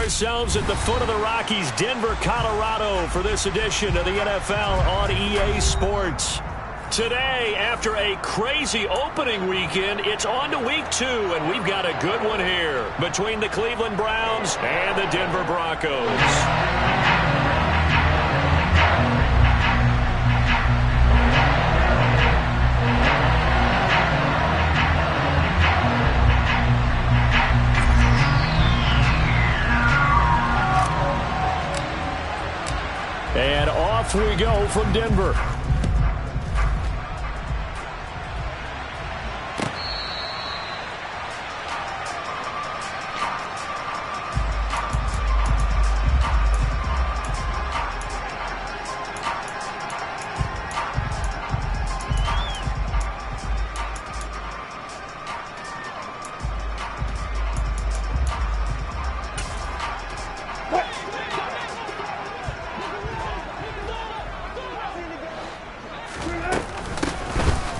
ourselves at the foot of the Rockies, Denver, Colorado, for this edition of the NFL on EA Sports. Today, after a crazy opening weekend, it's on to week 2, and we've got a good one here between the Cleveland Browns and the Denver Broncos. And off we go from Denver.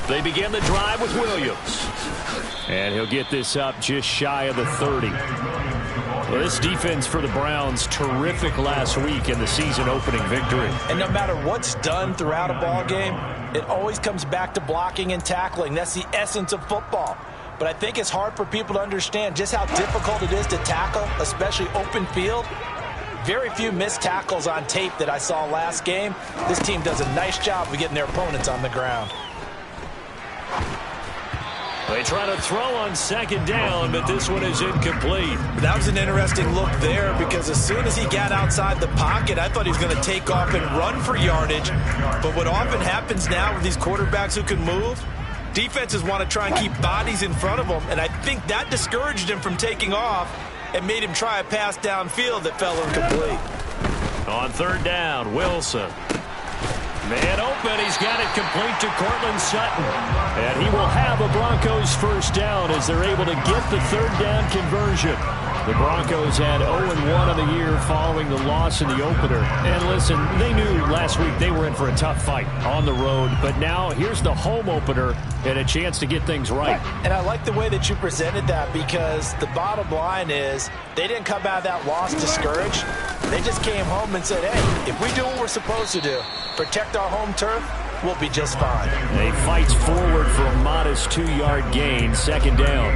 They begin the drive with Williams. And he'll get this up just shy of the 30. Well, this defense for the Browns, terrific last week in the season-opening victory. And no matter what's done throughout a ball game, it always comes back to blocking and tackling. That's the essence of football. But I think it's hard for people to understand just how difficult it is to tackle, especially open field. Very few missed tackles on tape that I saw last game. This team does a nice job of getting their opponents on the ground. They try to throw on second down, but this one is incomplete. That was an interesting look there because as soon as he got outside the pocket, I thought he was going to take off and run for yardage. But what often happens now with these quarterbacks who can move, defenses want to try and keep bodies in front of them, and I think that discouraged him from taking off and made him try a pass downfield that fell incomplete. On third down, Wilson. Man open, he's got it complete to Courtland Sutton. And he will have a Broncos first down as they're able to get the third down conversion. The Broncos had 0-1 on the year following the loss in the opener. And listen, they knew last week they were in for a tough fight on the road. But now here's the home opener and a chance to get things right. And I like the way that you presented that because the bottom line is they didn't come out of that loss discouraged. They just came home and said, hey, if we do what we're supposed to do, protect our home turf, we'll be just fine. They fights forward for a modest 2-yard gain, second down.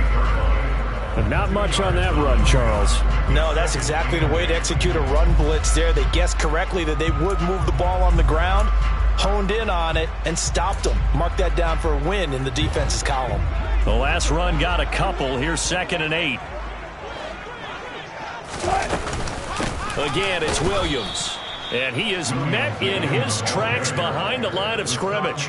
But not much on that run, Charles. No, that's exactly the way to execute a run blitz there. They guessed correctly that they would move the ball on the ground, honed in on it, and stopped them. Mark that down for a win in the defense's column. The last run got a couple. Here's 2nd and 8. Again, it's Williams. And he is met in his tracks behind the line of scrimmage.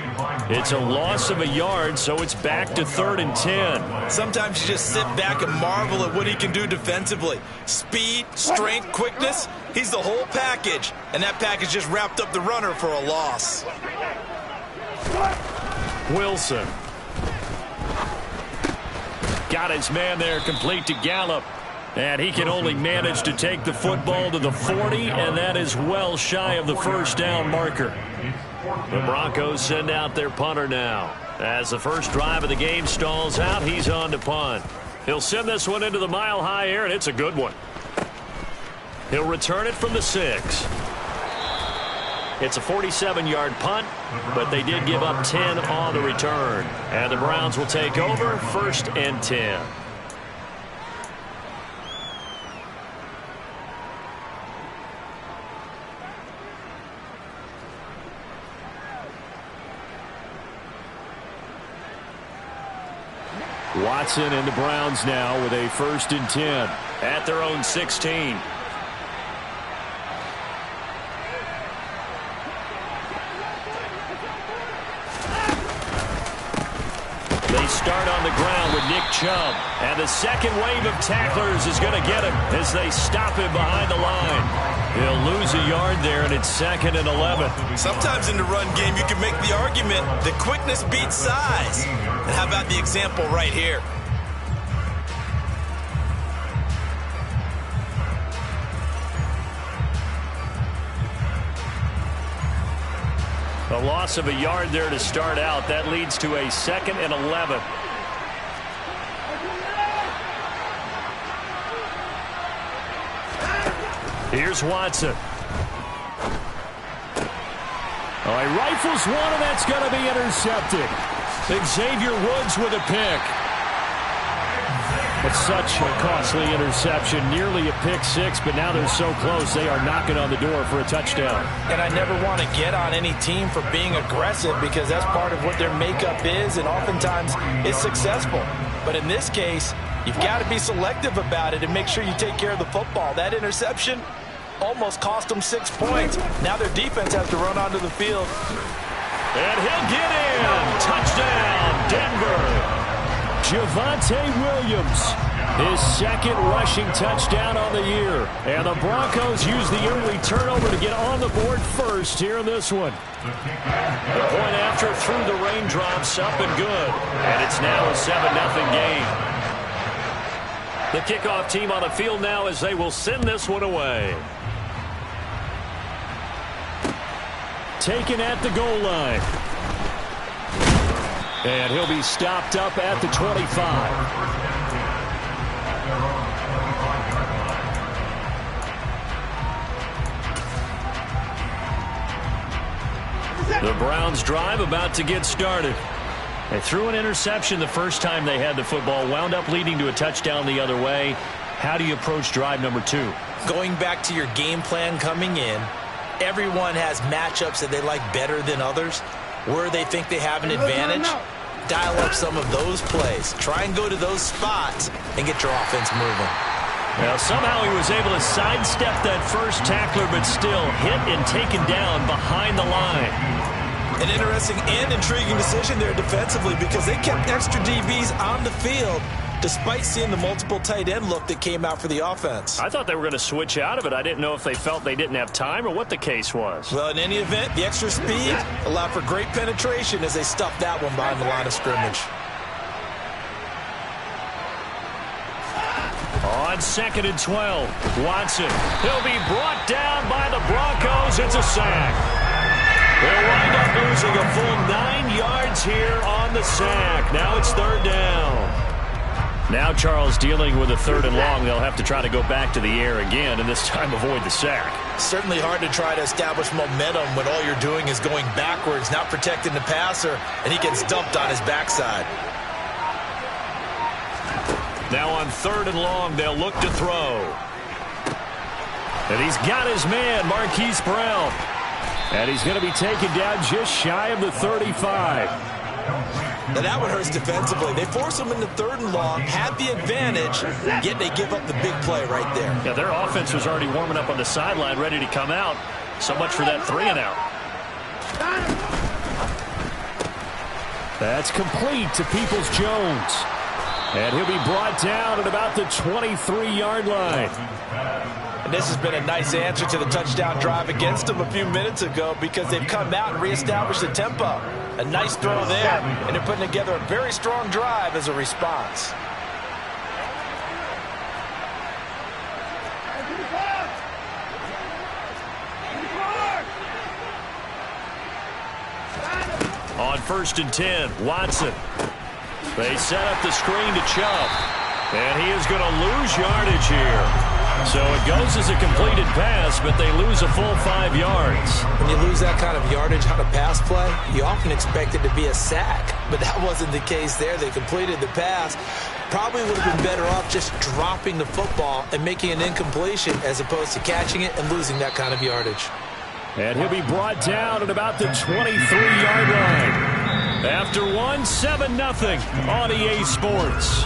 It's a loss of a yard, so it's back to 3rd and 10. Sometimes you just sit back and marvel at what he can do defensively. Speed, strength, quickness, he's the whole package. And that package just wrapped up the runner for a loss. Wilson. Got his man there, complete to Gallup. And he can only manage to take the football to the 40, and that is well shy of the first down marker. The Broncos send out their punter now. As the first drive of the game stalls out, he's on to punt. He'll send this one into the mile-high air, and it's a good one. He'll return it from the 6. It's a 47-yard punt, but they did give up 10 on the return. And the Browns will take over, 1st and 10. Watson and the Browns now with a 1st and 10 at their own 16. They start on the ground with Nick Chubb. And the second wave of tacklers is going to get him as they stop him behind the line. He'll lose a yard there, and it's 2nd and 11. Sometimes in the run game, you can make the argument that quickness beats size. And how about the example right here? A loss of a yard there to start out. That leads to a 2nd and 11. Here's Watson. Oh, he rifles one, and that's going to be intercepted. Xavier Woods with a pick. It's such a costly interception, nearly a pick six, but now they're so close they are knocking on the door for a touchdown. And I never want to get on any team for being aggressive because that's part of what their makeup is, and oftentimes it's successful. But in this case, you've got to be selective about it and make sure you take care of the football. That interception almost cost them 6 points. Now their defense has to run onto the field. And he'll get in. Touchdown, Denver. Javonte Williams, his second rushing touchdown on the year. And the Broncos use the early turnover to get on the board first here in this one. The point after through the raindrops, up and good. And it's now a 7-0 game. The kickoff team on the field now as they will send this one away. Taken at the goal line. And he'll be stopped up at the 25. The Browns drive about to get started. They threw an interception the first time they had the football, wound up leading to a touchdown the other way. How do you approach drive number 2? Going back to your game plan coming in, everyone has matchups that they like better than others. Where they think they have an advantage, dial up some of those plays. Try and go to those spots and get your offense moving. Now, somehow he was able to sidestep that first tackler, but still hit and taken down behind the line. An interesting and intriguing decision there defensively because they kept extra DBs on the field despite seeing the multiple tight end look that came out for the offense. I thought they were going to switch out of it. I didn't know if they felt they didn't have time or what the case was. Well, in any event, the extra speed allowed for great penetration as they stuffed that one behind the line of scrimmage. On 2nd and 12, Watson. He'll be brought down by the Broncos. It's a sack. They'll wind up losing a full 9 yards here on the sack. Now it's 3rd down. Now Charles dealing with a 3rd and long. They'll have to try to go back to the air again and this time avoid the sack. Certainly hard to try to establish momentum when all you're doing is going backwards, not protecting the passer, and he gets dumped on his backside. Now on 3rd and long, they'll look to throw. And he's got his man, Marquise Brown. And he's going to be taken down just shy of the 35. Now that one hurts defensively. They force him into 3rd and long, had the advantage, yet they give up the big play right there. Yeah, their offense was already warming up on the sideline, ready to come out. So much for that 3 and out. That's complete to Peoples-Jones. And he'll be brought down at about the 23-yard line. And this has been a nice answer to the touchdown drive against them a few minutes ago because they've come out and reestablished the tempo. A nice throw there, and they're putting together a very strong drive as a response. On 1st and 10, Watson. They set up the screen to Chubb. And he is going to lose yardage here. So it goes as a completed pass, but they lose a full 5 yards. When you lose that kind of yardage on a pass play, you often expect it to be a sack. But that wasn't the case there. They completed the pass. Probably would have been better off just dropping the football and making an incompletion as opposed to catching it and losing that kind of yardage. And he'll be brought down at about the 23-yard line. After 7-0 on EA Sports.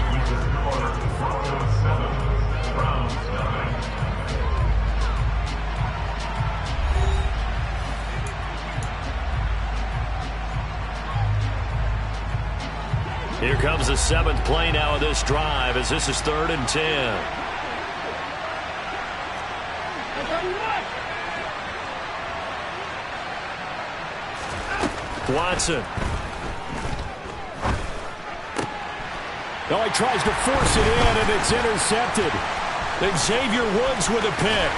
Here comes the 7th play now of this drive as this is 3rd and 10. Watson. Oh, he tries to force it in, and it's intercepted. Xavier Woods with a pick.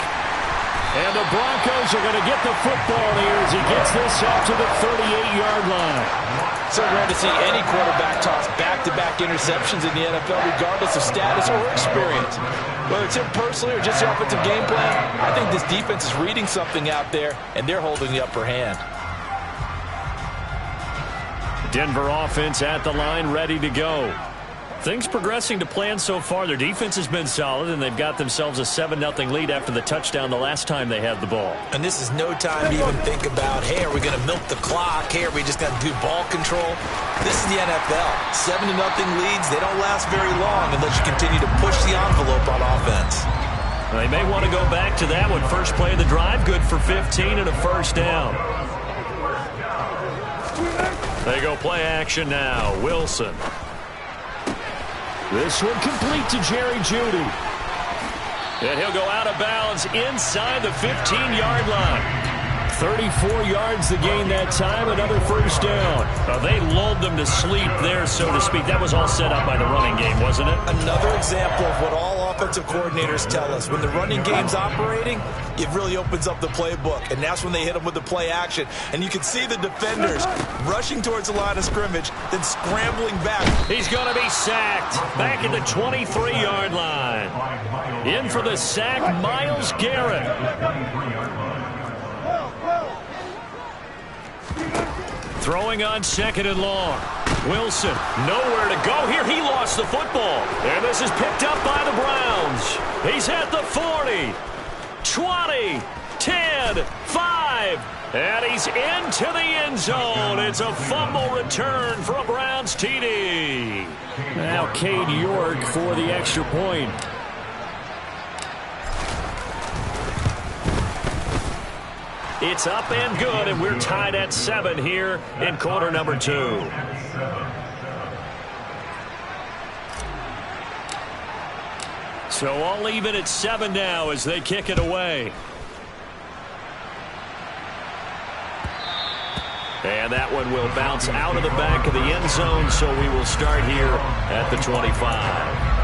And the Broncos are going to get the football here as he gets this up to the 38-yard line. So rare to see any quarterback toss back-to-back interceptions in the NFL, regardless of status or experience. Whether it's him personally or just the offensive game plan, I think this defense is reading something out there, and they're holding the upper hand. Denver offense at the line, ready to go. Things progressing to plan so far. Their defense has been solid, and they've got themselves a 7-0 lead after the touchdown the last time they had the ball. And this is no time to even think about, hey, are we going to milk the clock? Hey, are we just going to do ball control? This is the NFL. 7-0 leads, they don't last very long unless you continue to push the envelope on offense. They may want to go back to that one. First play of the drive, good for 15 and a first down. They go play action now. Wilson. This one complete to Jerry Jeudy. And he'll go out of bounds inside the 15-yard line. 34 yards the gain that time, another first down. They lulled them to sleep there, so to speak. That was all set up by the running game, wasn't it? Another example of what all offensive coordinators tell us. When the running game's operating, it really opens up the playbook, and that's when they hit them with the play action. And you can see the defenders rushing towards the line of scrimmage, then scrambling back. He's going to be sacked back at the 23-yard line. In for the sack, Myles Garrett. Throwing on second and long. Wilson, nowhere to go here. He lost the football. And this is picked up by the Browns. He's at the 40, 20, 10, 5, and he's into the end zone. It's a fumble return for a Browns TD. Now Cade York for the extra point. It's up and good, and we're tied at 7 here in quarter number 2. So all even at 7 now as they kick it away. And that one will bounce out of the back of the end zone, so we will start here at the 25.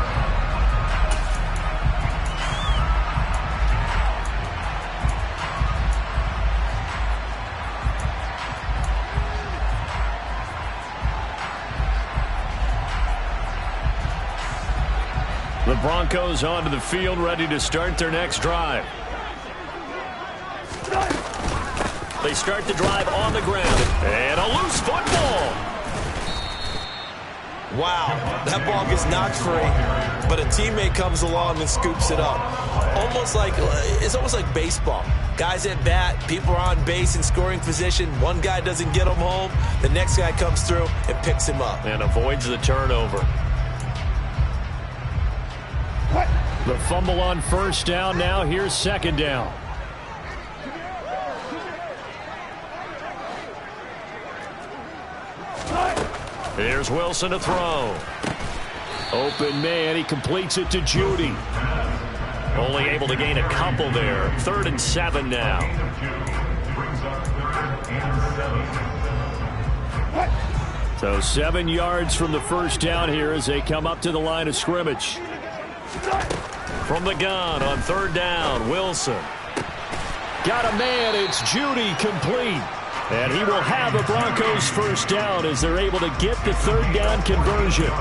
The Broncos onto the field, ready to start their next drive. They start the drive on the ground. And a loose football. Wow, that ball gets knocked free, but a teammate comes along and scoops it up. It's almost like baseball. Guys at bat, people are on base in scoring position. One guy doesn't get him home. The next guy comes through and picks him up. And avoids the turnover. The fumble on first down. Now here's second down. Here's Wilson to throw. Open man. He completes it to Jeudy. Only able to gain a couple there. 3rd and 7 now. So 7 yards from the first down here as they come up to the line of scrimmage. From the gun on 3rd down, Wilson. Got a man, it's Jeudy, complete. And he will have a Broncos first down as they're able to get the 3rd down conversion.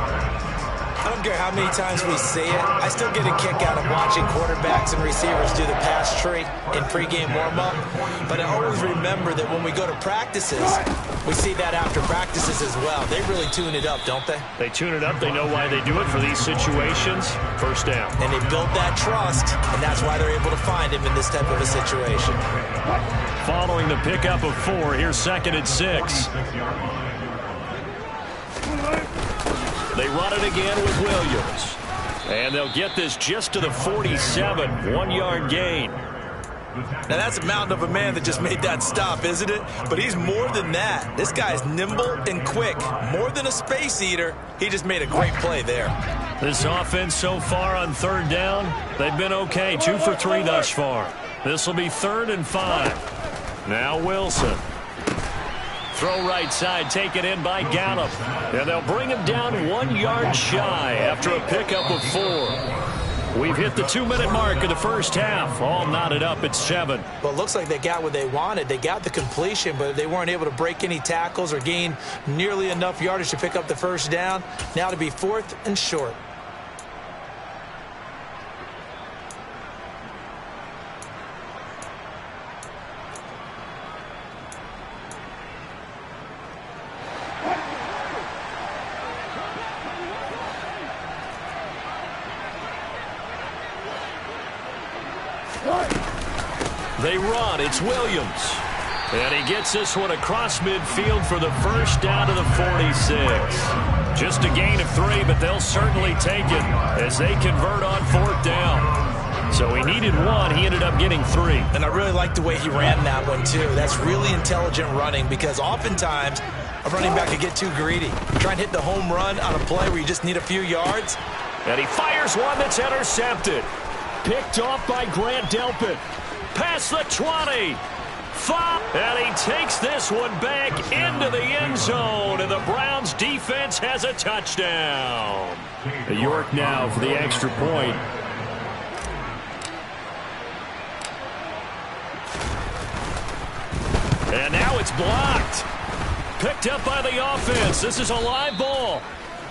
I don't care how many times we see it. I still get a kick out of watching quarterbacks and receivers do the pass tree in pregame warm-up. But I always remember that when we go to practices, we see that after practices as well. They really tune it up, don't they? They tune it up. They know why they do it for these situations. First down. And they build that trust, and that's why they're able to find him in this type of a situation. Following the pickup of 4, here's 2nd and 6. They run it again with Williams. And they'll get this just to the 47. 1-yard gain. Now that's a mountain of a man that just made that stop, isn't it? But he's more than that. This guy's nimble and quick. More than a space eater. He just made a great play there. This offense so far on 3rd down, they've been okay. 2 for 3 thus far. This will be 3rd and 5. Now Wilson. Throw right side, taken in by Gallup. And they'll bring him down 1 yard shy after a pickup of 4. We've hit the 2-minute mark of the first half. All knotted up at 7. Well, it looks like they got what they wanted. They got the completion, but they weren't able to break any tackles or gain nearly enough yardage to pick up the first down. Now to be 4th and short. They run. It's Williams. And he gets this one across midfield for the first down to the 46. Just a gain of 3, but they'll certainly take it as they convert on 4th down. So he needed 1. He ended up getting 3. And I really like the way he ran that one, too. That's really intelligent running because oftentimes a running back could get too greedy. Try and hit the home run on a play where you just need a few yards. And he fires one that's intercepted. Picked off by Grant Delpit. Past the 20. 5. And he takes this one back into the end zone. And the Browns defense has a touchdown. York now for the extra point. And now it's blocked. Picked up by the offense. This is a live ball.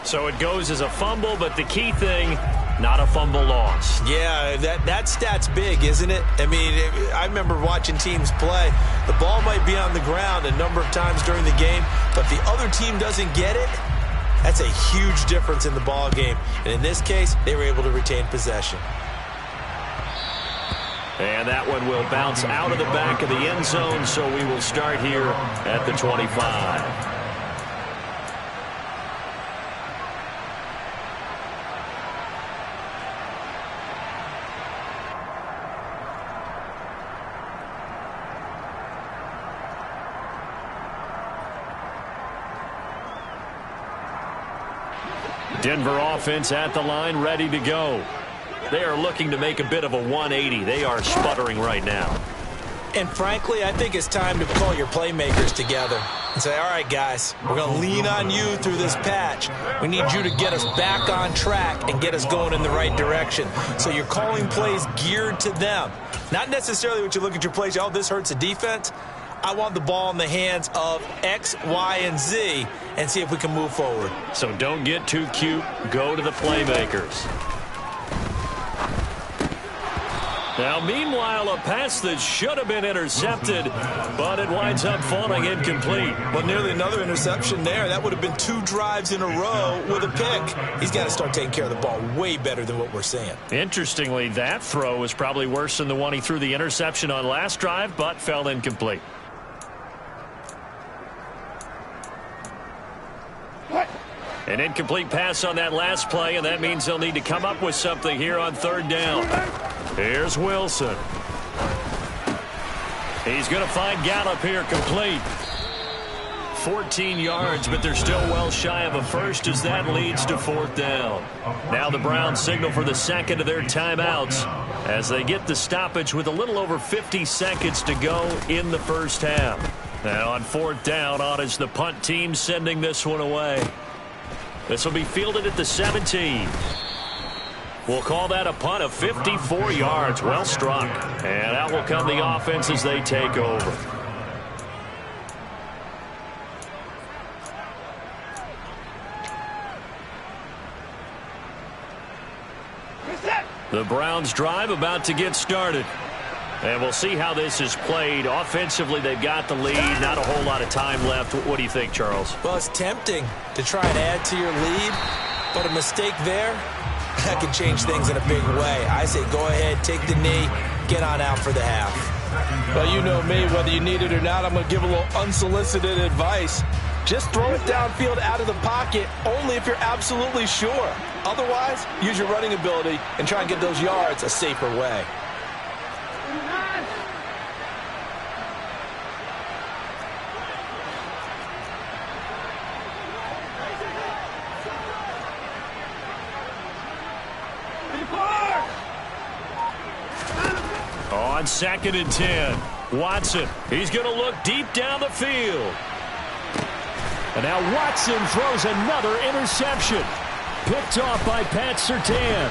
So it goes as a fumble, but the key thing, not a fumble loss. Yeah, that stat's big, isn't it? I mean, I remember watching teams play. The ball might be on the ground a number of times during the game, but if the other team doesn't get it, that's a huge difference in the ball game. And in this case, they were able to retain possession. And that one will bounce out of the back of the end zone, so we will start here at the 25. Denver offense at the line, ready to go. They are looking to make a bit of a 180. They are sputtering right now. And frankly, I think it's time to call your playmakers together and say, all right, guys, we're going to lean on you through this patch. We need you to get us back on track and get us going in the right direction. So you're calling plays geared to them. Not necessarily what you look at your plays, oh, this hurts the defense. I want the ball in the hands of X, Y, and Z and see if we can move forward. So don't get too cute. Go to the playmakers. Now, meanwhile, a pass that should have been intercepted, but it winds up falling incomplete. Well, nearly another interception there. That would have been 2 drives in a row with a pick. He's got to start taking care of the ball way better than what we're seeing. Interestingly, that throw was probably worse than the one he threw the interception on last drive, but fell incomplete. An incomplete pass on that last play, and that means they'll need to come up with something here on 3rd down. Here's Wilson. He's going to find Gallup here complete. 14 yards, but they're still well shy of a first as that leads to 4th down. Now the Browns signal for the second of their timeouts as they get the stoppage with a little over 50 seconds to go in the first half. Now on 4th down, on is the punt team sending this one away. This will be fielded at the 17. We'll call that a punt of 54 yards. Well struck. And out will come the offense as they take over. The Browns drive about to get started. And we'll see how this is played. Offensively, they've got the lead. Not a whole lot of time left. What do you think, Charles? Well, it's tempting to try and add to your lead, but a mistake there, that can change things in a big way. I say go ahead, take the knee, get on out for the half. Well, you know me, whether you need it or not, I'm going to give a little unsolicited advice. Just throw it downfield out of the pocket only if you're absolutely sure. Otherwise, use your running ability and try and get those yards a safer way. On 2nd and 10, Watson, he's going to look deep down the field. And now Watson throws another interception. Picked off by Pat Surtain.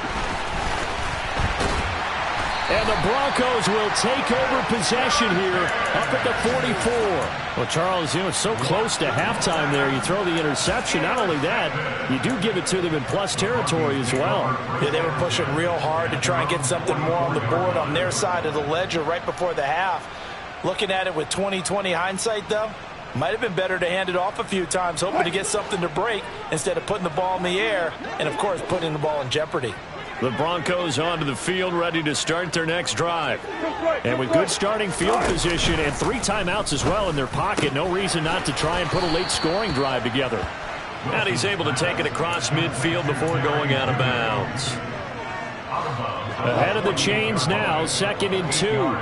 And the Broncos will take over possession here up at the 44. Well, Charles, it's so close to halftime there. You throw the interception. Not only that, you do give it to them in plus territory as well. Yeah, they were pushing real hard to try and get something more on the board on their side of the ledger right before the half. Looking at it with 20/20 hindsight, though, might have been better to hand it off a few times, hoping to get something to break instead of putting the ball in the air and, of course, putting the ball in jeopardy. The Broncos onto the field, ready to start their next drive. And with good starting field position and 3 timeouts as well in their pocket, no reason not to try and put a late scoring drive together. And he's able to take it across midfield before going out of bounds. Ahead of the chains now, 2nd and 2.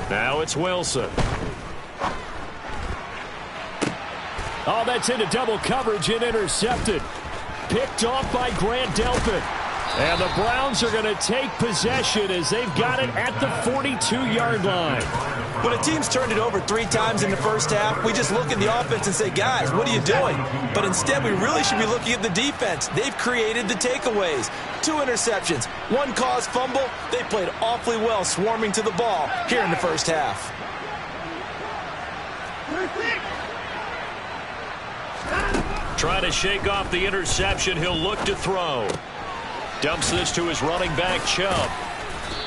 Now it's Wilson. Oh, that's into double coverage and intercepted. Picked off by Grant Delpit. And the Browns are going to take possession as they've got it at the 42-yard line. When a team's turned it over 3 times in the first half, we just look at the offense and say, guys, what are you doing? But instead, we really should be looking at the defense. They've created the takeaways. 2 interceptions, 1 caused fumble. They played awfully well swarming to the ball here in the first half. Trying to shake off the interception. He'll look to throw. Dumps this to his running back, Chubb.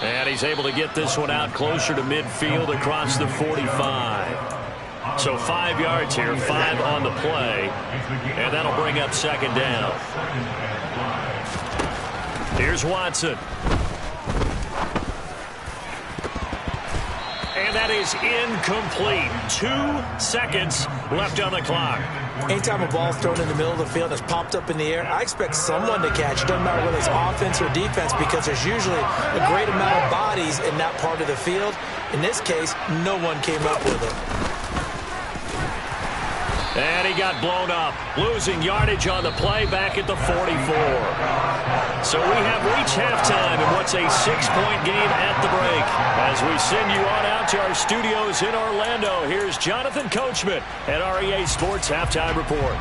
And he's able to get this one out closer to midfield across the 45. So 5 yards here, 5 on the play. And that'll bring up 2nd down. Here's Watson. And that is incomplete. 2 seconds left on the clock. Anytime a ball's thrown in the middle of the field that's popped up in the air, I expect someone to catch. Doesn't matter whether it's offense or defense, because there's usually a great amount of bodies in that part of the field. In this case, no one came up with it. And he got blown up, losing yardage on the play back at the 44. So we have reached halftime in what's a 6-point game at the break. As we send you on out to our studios in Orlando, here's Jonathan Coachman at REA Sports Halftime Report.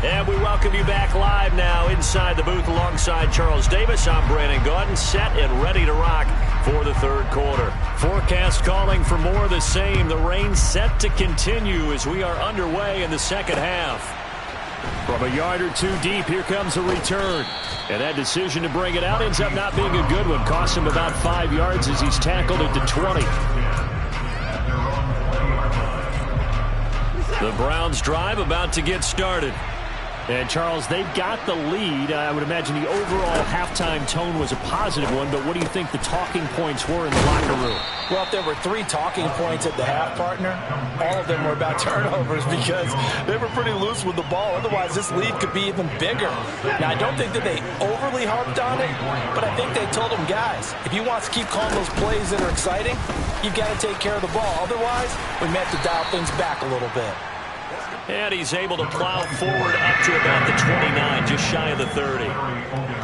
And we welcome you back live now inside the booth alongside Charles Davis. I'm Brandon Gaudin, set and ready to rock for the 3rd quarter. Forecast calling for more of the same. The rain set to continue as we are underway in the 2nd half. From a yard or 2 deep, here comes a return. And that decision to bring it out ends up not being a good one. Cost him about 5 yards as he's tackled at the 20. The Browns drive about to get started. And, Charles, they've got the lead. I would imagine the overall halftime tone was a positive one, but what do you think the talking points were in the locker room? Well, if there were 3 talking points at the half, partner, all of them were about turnovers because they were pretty loose with the ball. Otherwise, this lead could be even bigger. Now, I don't think that they overly harped on it, but I think they told them, guys, if you want to keep calling those plays that are exciting, you've got to take care of the ball. Otherwise, we may have to dial things back a little bit. And he's able to plow forward up to about the 29, just shy of the 30.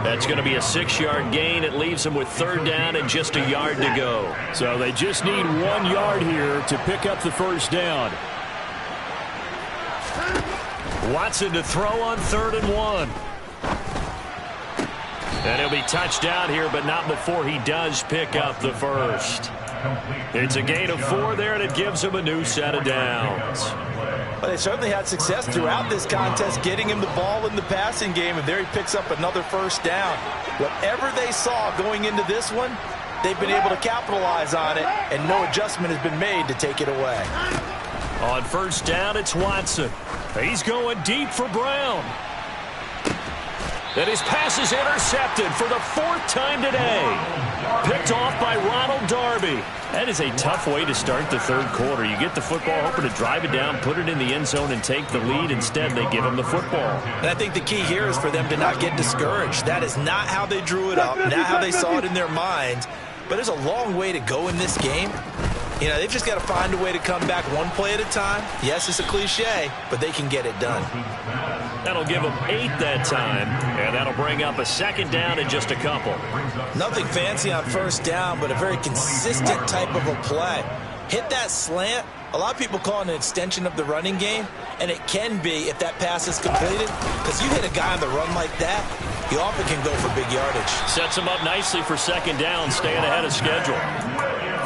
That's going to be a 6-yard gain. It leaves him with 3rd down and just a yard to go. So they just need 1 yard here to pick up the 1st down. Watson to throw on 3rd and 1. And he'll be touched down here, but not before he does pick up the 1st. It's a gain of 4 there, and it gives him a new set of downs. But they certainly had success throughout this contest, getting him the ball in the passing game, and there he picks up another 1st down. Whatever they saw going into this one, they've been able to capitalize on it, and no adjustment has been made to take it away. On 1st down, it's Watson. He's going deep for Brown. And his pass is intercepted for the 4th time today. Picked off by Ronald Darby. That is a tough way to start the 3rd quarter. You get the football, hoping to drive it down, put it in the end zone, and take the lead. Instead, they give him the football. And I think the key here is for them to not get discouraged. That is not how they drew it up, not how they saw it in their minds. But there's a long way to go in this game. You know, they've just got to find a way to come back 1 play at a time. Yes, it's a cliche, but they can get it done. That'll give them 8 that time, and that'll bring up a 2nd down in just a couple. Nothing fancy on 1st down, but a very consistent type of a play. hit that slant. A lot of people call it an extension of the running game, and it can be if that pass is completed, because you hit a guy on the run like that, he often can go for big yardage. Sets him up nicely for second down, staying ahead of schedule.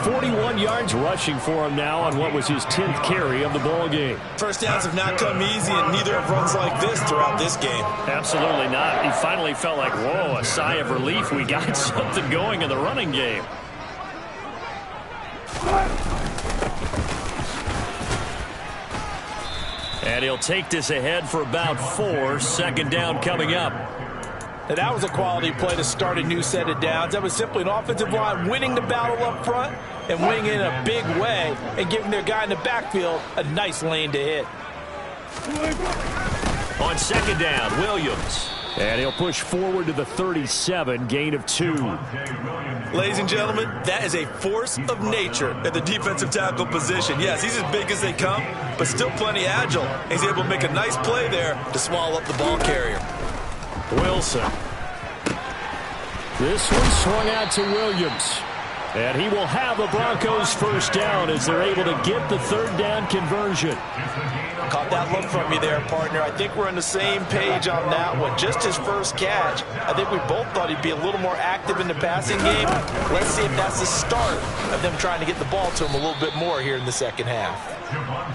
41 yards rushing for him now on what was his 10th carry of the ball game. First downs have not come easy, and neither have runs like this throughout this game. Absolutely not. He finally felt like, whoa, a sigh of relief. We got something going in the running game. And he'll take this ahead for about 4. Second down coming up. Now that was a quality play to start a new set of downs. That was simply an offensive line winning the battle up front and winning in a big way and giving their guy in the backfield a nice lane to hit. On second down, Williams. And he'll push forward to the 37, gain of 2. Ladies and gentlemen, that is a force of nature at the defensive tackle position. Yes, he's as big as they come, but still plenty agile. He's able to make a nice play there to swallow up the ball carrier. Wilson. This one swung out to Williams. And he will have the Broncos first down as they're able to get the third down conversion. Caught that look from you there, partner. I think we're on the same page on that one. Just his first catch. I think we both thought he'd be a little more active in the passing game. Let's see if that's the start of them trying to get the ball to him a little bit more here in the second half.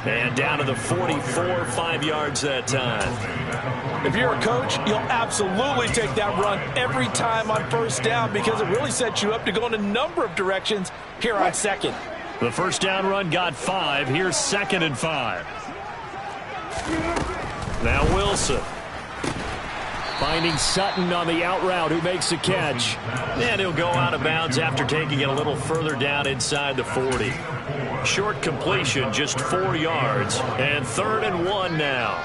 And down to the 44, 5 yards that time. If you're a coach, you'll absolutely take that run every time on first down because it really sets you up to go in a number of directions here on second. The first down run got 5. Here's 2nd and 5. Now Wilson. Finding Sutton on the out route, who makes the catch. And he'll go out of bounds after taking it a little further down inside the 40. Short completion, just 4 yards. And 3rd and 1 now.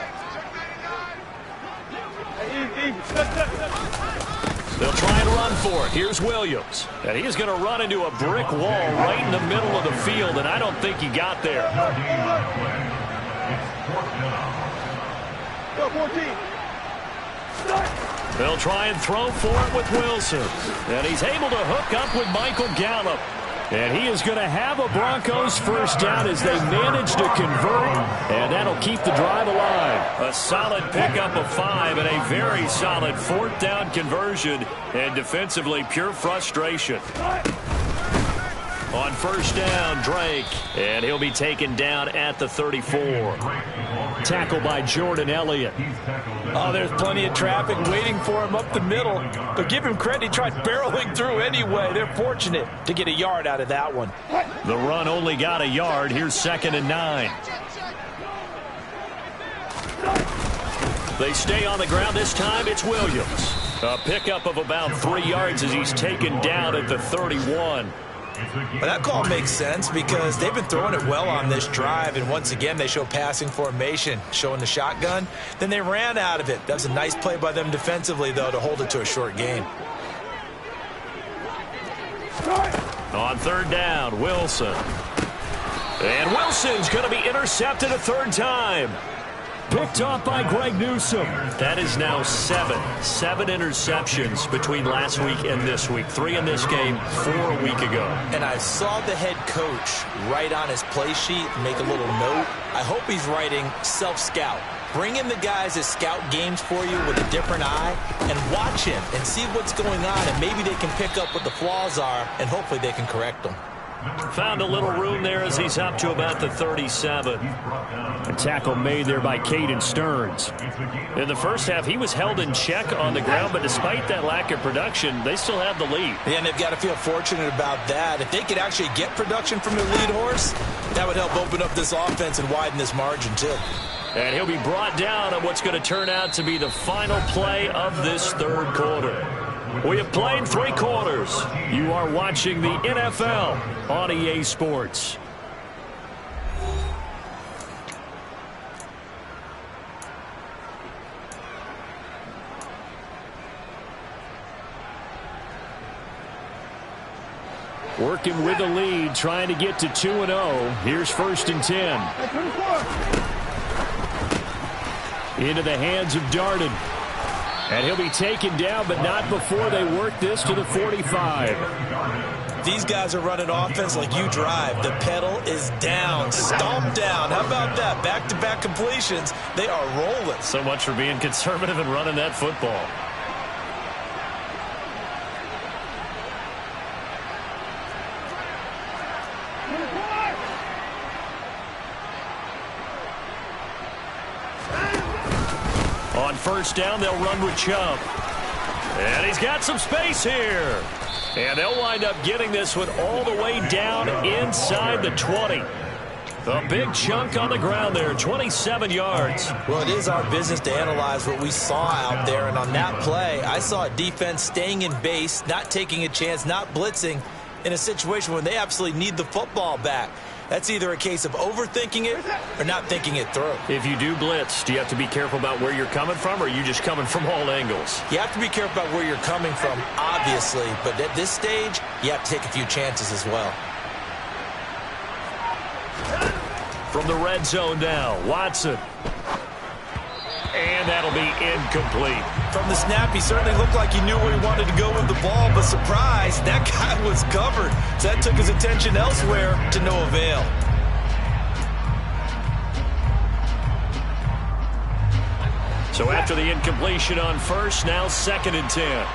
They'll try and run for it. Here's Williams. And he's going to run into a brick wall right in the middle of the field, and I don't think he got there. Go 14. They'll try and throw for it with Wilson. And he's able to hook up with Michael Gallup. And he is going to have a Broncos first down as they manage to convert. And that'll keep the drive alive. A solid pickup of 5 and a very solid 4th down conversion. And defensively, pure frustration. On first down, Drake. And he'll be taken down at the 34. Tackle by Jordan Elliott. Oh, there's plenty of traffic waiting for him up the middle. But give him credit, he tried barreling through anyway. They're fortunate to get a yard out of that one. The run only got a yard. Here's 2nd and 9. They stay on the ground. This time it's Williams. A pickup of about 3 yards as he's taken down at the 31. Well, that call makes sense because they've been throwing it well on this drive, and once again they show passing formation, showing the shotgun. Then they ran out of it. That was a nice play by them defensively, though, to hold it to a short gain. On 3rd down, Wilson. And Wilson's going to be intercepted a 3rd time. Picked off by Greg Newsome. That is now 7 interceptions between last week and this week. 3 in this game, 4 a week ago. And I saw the head coach write on his play sheet, make a little note. I hope he's writing self-scout. Bring in the guys that scout games for you with a different eye and watch him and see what's going on, and maybe they can pick up what the flaws are, and hopefully they can correct them. Found a little room there as he's up to about the 37. A tackle made there by Caden Stearns. In the first half, he was held in check on the ground, but despite that lack of production, they still have the lead. Yeah, and they've got to feel fortunate about that. If they could actually get production from their lead horse, that would help open up this offense and widen this margin, too. And he'll be brought down on what's going to turn out to be the final play of this 3rd quarter. We have played 3 quarters. You are watching the NFL on EA Sports. Working with the lead, trying to get to 2-0. Here's 1st and 10. Into the hands of Darden. And he'll be taken down, but not before they work this to the 45. If these guys are running offense like you drive, the pedal is down, stomp down. How about that? Back-to-back completions. They are rolling. So much for being conservative and running that football. On first down, they'll run with Chubb. And he's got some space here. And they'll wind up getting this one all the way down inside the 20. A big chunk on the ground there, 27 yards. Well, it is our business to analyze what we saw out there. And on that play, I saw a defense staying in base, not taking a chance, not blitzing in a situation where they absolutely need the football back. That's either a case of overthinking it or not thinking it through. If you do blitz, do you have to be careful about where you're coming from, or are you just coming from all angles? You have to be careful about where you're coming from, obviously. But at this stage, you have to take a few chances as well. From the red zone now, Watson. And that'll be incomplete. From the snap, he certainly looked like he knew where he wanted to go with the ball, but surprise, that guy was covered. So that took his attention elsewhere to no avail. So after the incompletion on first, now 2nd and 10.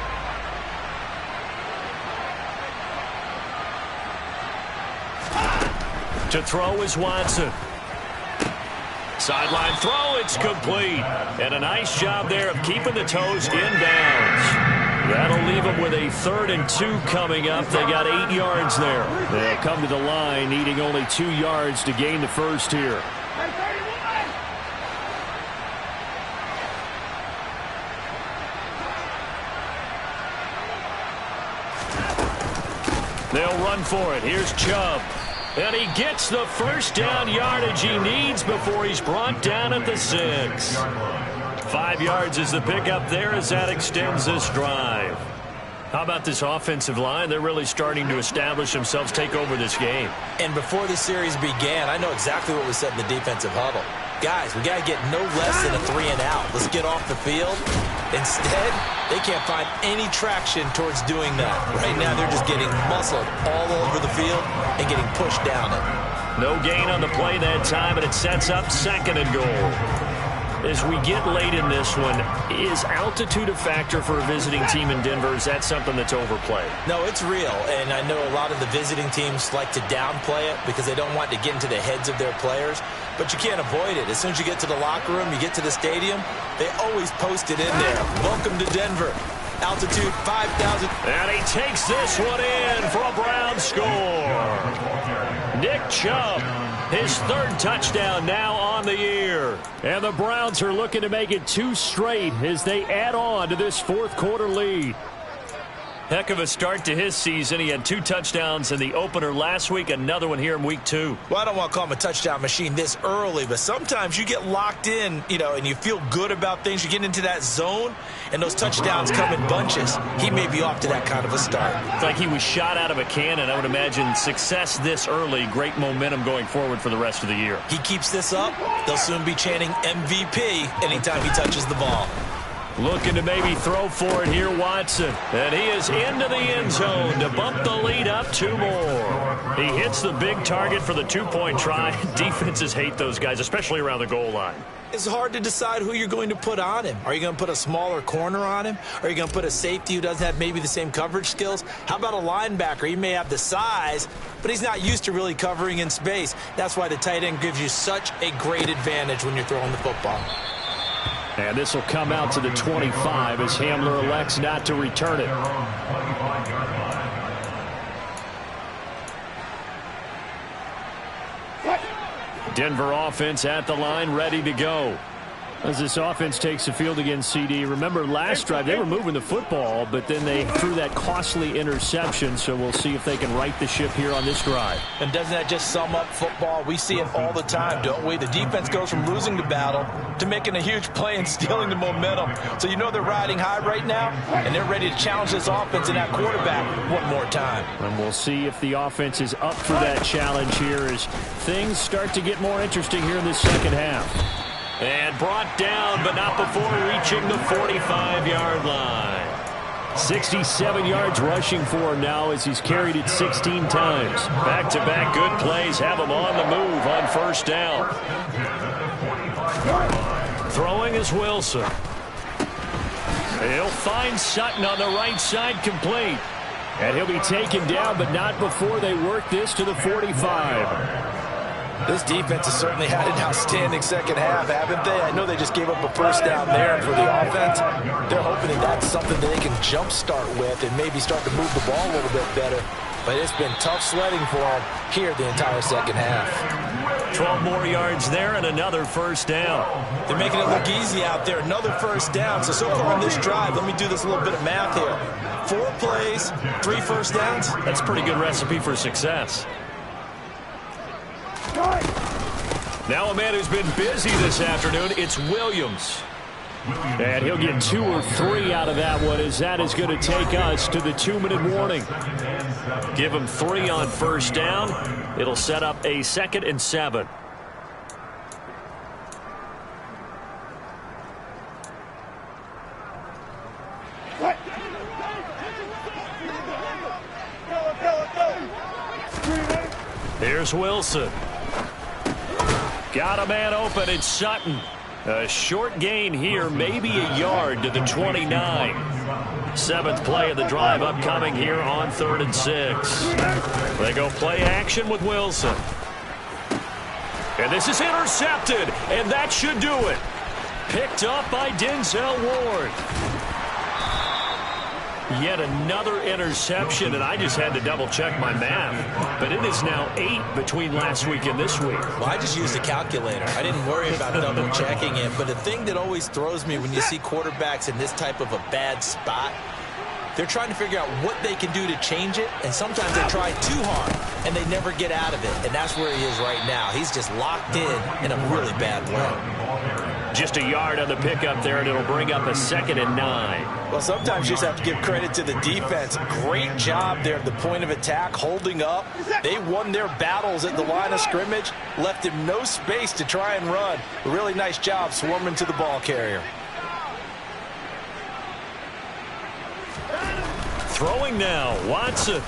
To throw is Watson. Sideline throw, it's complete. And a nice job there of keeping the toes inbounds. That'll leave them with a 3rd and 2 coming up. They got 8 yards there. They'll come to the line, needing only 2 yards to gain the first here. They'll run for it. Here's Chubb. And he gets the first down yardage he needs before he's brought down at the 6. 5 yards is the pickup there as that extends this drive. How about this offensive line? They're really starting to establish themselves, take over this game. And before the series began, I know exactly what was said in the defensive huddle. Guys, we got to get no less than a 3 and out. Let's get off the field. Instead, they can't find any traction towards doing that. Right now, they're just getting muscled all over the field and getting pushed down it. No gain on the play that time, and it sets up 2nd and goal. As we get late in this one, is altitude a factor for a visiting team in Denver? Is that something that's overplayed? No, it's real, and I know a lot of the visiting teams like to downplay it because they don't want to get into the heads of their players, but you can't avoid it. As soon as you get to the locker room, you get to the stadium, they always post it in there. Welcome to Denver. Altitude 5,000. And he takes this one in for a Brown score. Nick Chubb, his 3rd touchdown now on the year. And the Browns are looking to make it 2 straight as they add on to this 4th quarter lead. Heck of a start to his season. He had 2 touchdowns in the opener last week, another one here in week 2. Well, I don't want to call him a touchdown machine this early, but sometimes you get locked in, and you feel good about things. You get into that zone, and those touchdowns come in bunches. He may be off to that kind of a start. It's like he was shot out of a cannon. I would imagine success this early, great momentum going forward for the rest of the year. He keeps this up, they'll soon be chanting MVP anytime he touches the ball. Looking to maybe throw for it here, Watson. And he is into the end zone to bump the lead up 2 more. He hits the big target for the 2-point try. Defenses hate those guys, especially around the goal line. It's hard to decide who you're going to put on him. Are you going to put a smaller corner on him? Are you going to put a safety who doesn't have maybe the same coverage skills? How about a linebacker? He may have the size, but he's not used to really covering in space. That's why the tight end gives you such a great advantage when you're throwing the football. And this will come out to the 25 as Hamler elects not to return it. Denver offense at the line, ready to go. As this offense takes the field against CD. Remember last drive, they were moving the football, but then they threw that costly interception, so we'll see if they can right the ship here on this drive. And doesn't that just sum up football? We see it all the time, don't we? The defense goes from losing the battle to making a huge play and stealing the momentum. So you know they're riding high right now, and they're ready to challenge this offense and that quarterback one more time. And we'll see if the offense is up for that challenge here as things start to get more interesting here in the 2nd half. And brought down, but not before reaching the 45-yard line. 67 yards rushing for him now as he's carried it 16 times. Back-to-back good plays have him on the move on first down. Throwing is Wilson. He'll find Sutton on the right side, complete. And he'll be taken down, but not before they work this to the 45. This defense has certainly had an outstanding second half, haven't they? I know they just gave up a first down there, and for the offense, they're hoping that that's something that they can jumpstart with and maybe start to move the ball a little bit better. But it's been tough sledding for them here the entire second half. 12 more yards there and another first down. They're making it look easy out there. Another first down. So far on this drive, let me do this little bit of math here. 4 plays, 3 first downs. That's a pretty good recipe for success. Now a man who's been busy this afternoon, it's Williams. And he'll get 2 or 3 out of that one, as that is going to take us to the 2-minute warning. Give him 3 on first down. It'll set up a 2nd and 7. Here's Wilson. Got a man open. It's Sutton. A short gain here, maybe a yard to the 29. 7th play of the drive upcoming here on 3rd and 6. They go play action with Wilson. And this is intercepted, and that should do it. Picked up by Denzel Ward. Yet another interception, and I just had to double-check my math. But it is now 8 between last week and this week. Well, I just used a calculator. I didn't worry about double-checking it. But the thing that always throws me when you see quarterbacks in this type of a bad spot, they're trying to figure out what they can do to change it, and sometimes they try too hard, and they never get out of it. And that's where he is right now. He's just locked in a really bad way. Just a yard on the pickup there, and it'll bring up a 2nd and 9. Well, sometimes you just have to give credit to the defense. Great job there at the point of attack, holding up. They won their battles at the line of scrimmage, left him no space to try and run. A really nice job swarming to the ball carrier. Throwing now, Watson.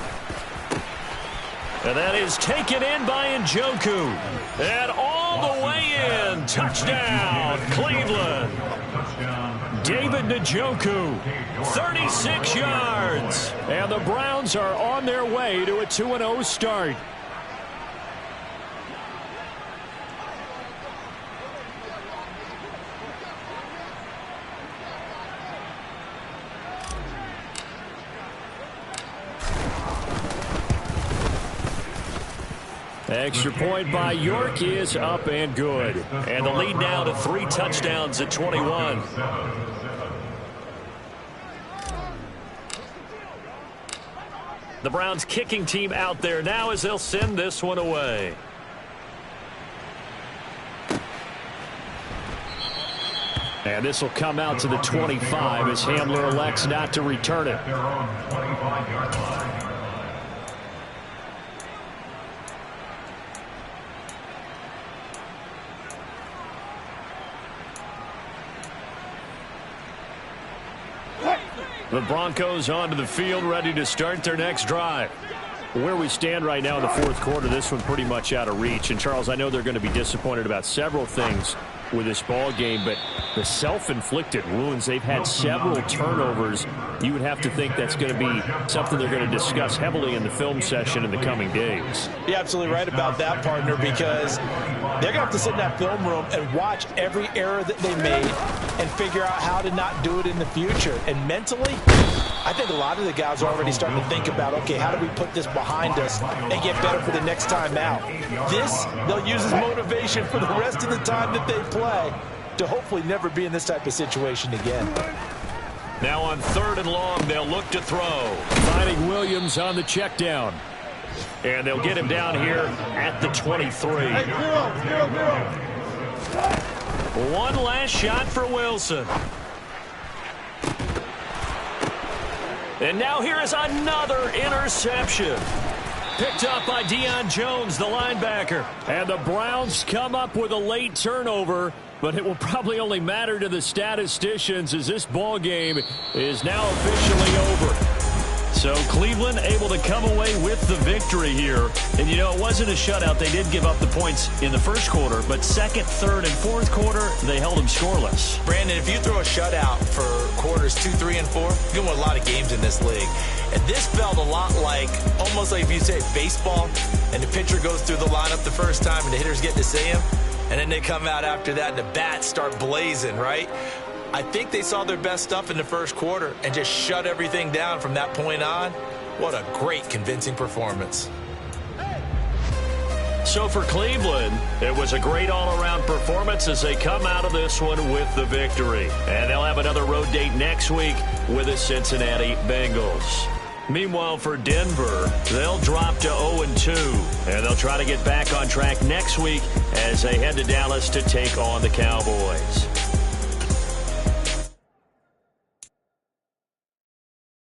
And that is taken in by Njoku. And all the way in. Touchdown, Cleveland. David Njoku, 36 yards. And the Browns are on their way to a 2-0 start. Extra point by York is up and good. And the lead now to 3 touchdowns at 21. The Browns kicking team out there now as they'll send this one away. And this will come out to the 25 as Hamler elects not to return it. The Broncos onto the field, ready to start their next drive. Where we stand right now in the 4th quarter, this one pretty much out of reach. And, Charles, I know they're going to be disappointed about several things with this ball game, but the self-inflicted wounds, they've had several turnovers. You would have to think that's going to be something they're going to discuss heavily in the film session in the coming days. You're absolutely right about that, partner, because they're going to have to sit in that film room and watch every error that they made and figure out how to not do it in the future. And mentally, I think a lot of the guys are already starting to think about, okay, how do we put this behind us and get better for the next time out? This, they'll use as motivation for the rest of the time that they play to hopefully never be in this type of situation again. Now on 3rd and long, they'll look to throw. Finding Williams on the check down. And they'll get him down here at the 23. One last shot for Wilson. And now here is another interception. Picked up by Deion Jones, the linebacker. And the Browns come up with a late turnover But it will probably only matter to the statisticians as this ball game is now officially over. So Cleveland able to come away with the victory here. And, you know, it wasn't a shutout. They did give up the points in the first quarter, but second, third, and fourth quarter, they held them scoreless. Brandon, if you throw a shutout for quarters 2, 3, and 4, you're going to win a lot of games in this league. And this felt a lot like, almost like if you say baseball, and the pitcher goes through the lineup the first time and the hitters get to see him, and then they come out after that and the bats start blazing, right? I think they saw their best stuff in the first quarter and just shut everything down from that point on. What a great, convincing performance. So for Cleveland, it was a great all-around performance as they come out of this one with the victory. And they'll have another road date next week with the Cincinnati Bengals. Meanwhile, for Denver, they'll drop to 0-2, and they'll try to get back on track next week as they head to Dallas to take on the Cowboys.